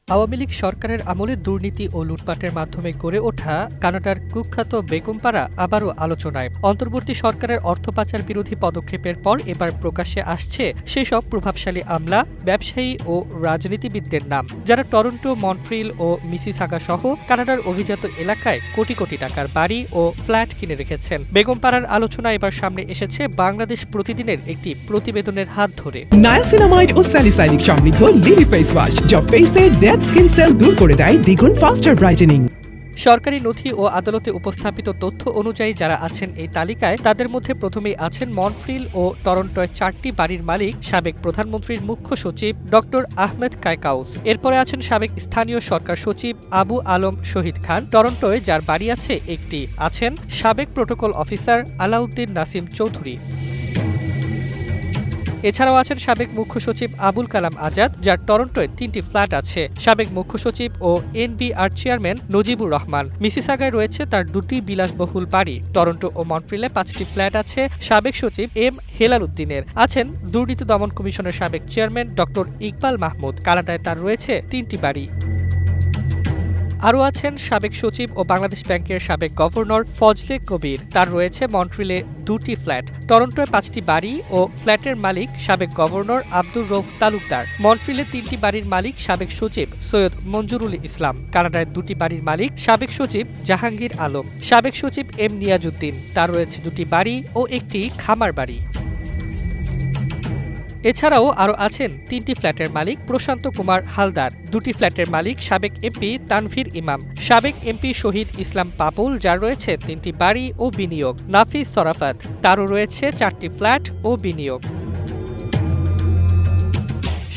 আওয়ামী লীগ সরকারের আমলে দুর্নীতি ও লুটপাটের মাধ্যমে গড়ে ওঠা কানাডার কুখ্যাত বেগমপাড়া আবারও আলোচনায়। অন্তর্বর্তী সরকারের অর্থ পাচার বিরোধী পদক্ষেপের পর এবার প্রকাশ্যে আসছে সেসব প্রভাবশালী আমলা, ব্যবসায়ী ও রাজনীতিবিদদের নাম, যারা টরন্টো, মন্ট্রিল ও মিসিসাগা সহ কানাডার অভিজাত এলাকায় কোটি কোটি টাকার বাড়ি ও ফ্ল্যাট কিনে রেখেছেন। বেগমপাড়ার আলোচনা এবার সামনে এসেছে বাংলাদেশ প্রতিদিনের একটি প্রতিবেদনের হাত ধরে। নায়াসিনামাইড ও স্যালিসাইলিক সমৃদ্ধ লিলি ফেস ওয়াশ, যা ফেসের ডেড স্কিন সেল দূর করে দেয় দ্বিগুণ ফাস্টার ব্রাইটেনিং। সরকারি নথি ও আদালতে উপস্থাপিত তথ্য অনুযায়ী যারা আছেন এই তালিকায়, তাদের মধ্যে প্রথমেই আছেন মন্ট্রিল ও টরন্টোয় 4টি বাড়ির মালিক সাবেক প্রধানমন্ত্রীর মুখ্য সচিব ডক্টর আহমেদ কায়কাউস। এরপরে আছেন সাবেক স্থানীয় সরকার সচিব আবু আলম শহীদ খান, টরন্টোয় যার বাড়ি আছে একটি। আছেন সাবেক প্রোটোকল অফিসার আলাউদ্দিন নাসিম চৌধুরী। এছাড়াও আছেন সাবেক মুখ্য সচিব আবুল কালাম আজাদ, যার টরন্টোয় 3টি ফ্ল্যাট আছে। সাবেক মুখ্য সচিব ও এনবিআর চেয়ারম্যান নজিবুর রহমান। মিসিসাগায় রয়েছে তার 2টি বিলাসবহুল বাড়ি। টরন্টো ও মন্ট্রিলে 5টি ফ্ল্যাট আছে সাবেক সচিব এম হেলাল উদ্দিনের। আছেন দুর্নীতি দমন কমিশনের সাবেক চেয়ারম্যান ডক্টর ইকবাল মাহমুদ। কানাডায় তার রয়েছে 3টি বাড়ি। আরও আছেন সাবেক সচিব ও বাংলাদেশ ব্যাংকের সাবেক গভর্নর ফজলে কবির। তার রয়েছে মন্ট্রিলে 2টি ফ্ল্যাট। টরন্টোয় 5টি বাড়ি ও ফ্ল্যাটের মালিক সাবেক গভর্নর আব্দুর রউফ তালুকদার। মন্ট্রিলে 3টি বাড়ির মালিক সাবেক সচিব সৈয়দ মঞ্জুরুল ইসলাম। কানাডায় 2টি বাড়ির মালিক সাবেক সচিব জাহাঙ্গীর আলম। সাবেক সচিব এম নিয়াজউদ্দিন। তার রয়েছে 2টি বাড়ি ও একটি খামার বাড়ি। এছাড়াও আরও আছেন 3টি ফ্ল্যাটের মালিক প্রশান্ত কুমার হালদার, 2টি ফ্ল্যাটের মালিক সাবেক এমপি তানভীর ইমাম, সাবেক এমপি শহীদ ইসলাম পাপুল, যার রয়েছে 3টি বাড়ি ও বিনিয়োগ। নাফিস সরাফাত, তারও রয়েছে 4টি ফ্ল্যাট ও বিনিয়োগ।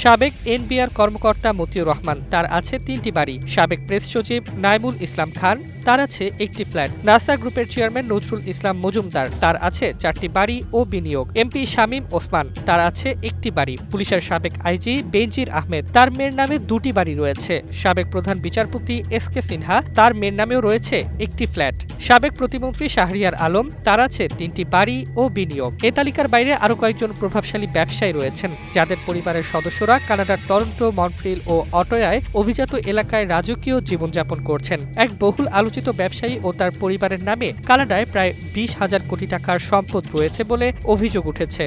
সাবেক এনবিআর কর্মকর্তা মতিউর রহমান, তার আছে 3টি বাড়ি। সাবেক প্রেস সচিব নাইমুল ইসলাম খান, তার আছে একটি ফ্ল্যাট। নাসা গ্রুপের চেয়ারম্যান নজরুল ইসলাম মজুমদার, তার আছে 4টি বাড়ি ও বিনিয়োগ। এমপি শামীম ওসমান, তার আছে একটি বাড়ি। পুলিশের সাবেক আইজি বেনজির আহমেদ, তার মেয়ের নামে 2টি বাড়ি রয়েছে। সাবেক প্রধান বিচারপতি এসকে সিনহা, তার মেয়ের নামেও রয়েছে একটি ফ্ল্যাট। সাবেক প্রতিমন্ত্রী শাহরিয়ার আলম, তার আছে 3টি বাড়ি ও বিনিয়োগ। এ তালিকার বাইরে আরও কয়েকজন প্রভাবশালী ব্যবসায়ী রয়েছেন, যাদের পরিবারের সদস্যরা কানাডার টরন্টো, মন্ট্রিল ও অটোয়ায় অভিজাত এলাকায় রাজকীয় জীবনযাপন করছেন। এক বহুল আলোচিত ব্যবসায়ী ও তার পরিবারের নামে কানাডায় প্রায় 20,000 কোটি টাকার সম্পদ রয়েছে বলে অভিযোগ উঠেছে।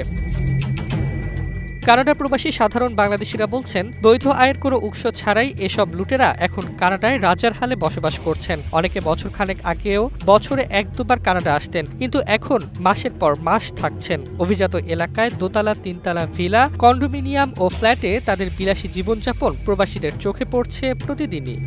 কানাডা প্রবাসী সাধারণ বাংলাদেশিরা বলছেন, বৈধ আয়ের কোনো উৎস ছাড়াই এসব লুটেরা এখন কানাডায় রাজার হালে বসবাস করছেন। অনেকে বছরখানেক আগেও বছরে 1-2 বার কানাডা আসতেন, কিন্তু এখন মাসের পর মাস থাকছেন। অভিজাত এলাকায় দোতলা, 3তলা ভিলা, কন্ডোমিনিয়াম ও ফ্ল্যাটে তাদের বিলাসী জীবনযাপন প্রবাসীদের চোখে পড়ছে প্রতিদিনই।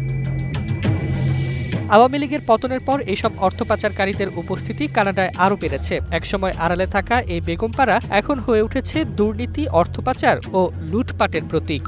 আওয়ামী লীগের পতনের পর এইসব অর্থ পাচারকারীদের উপস্থিতি কানাডায় আরও বেড়েছে। একসময় আড়ালে থাকা এই বেগমপাড়া এখন হয়ে উঠেছে দুর্নীতি, অর্থ পাচার ও লুটপাটের প্রতীক।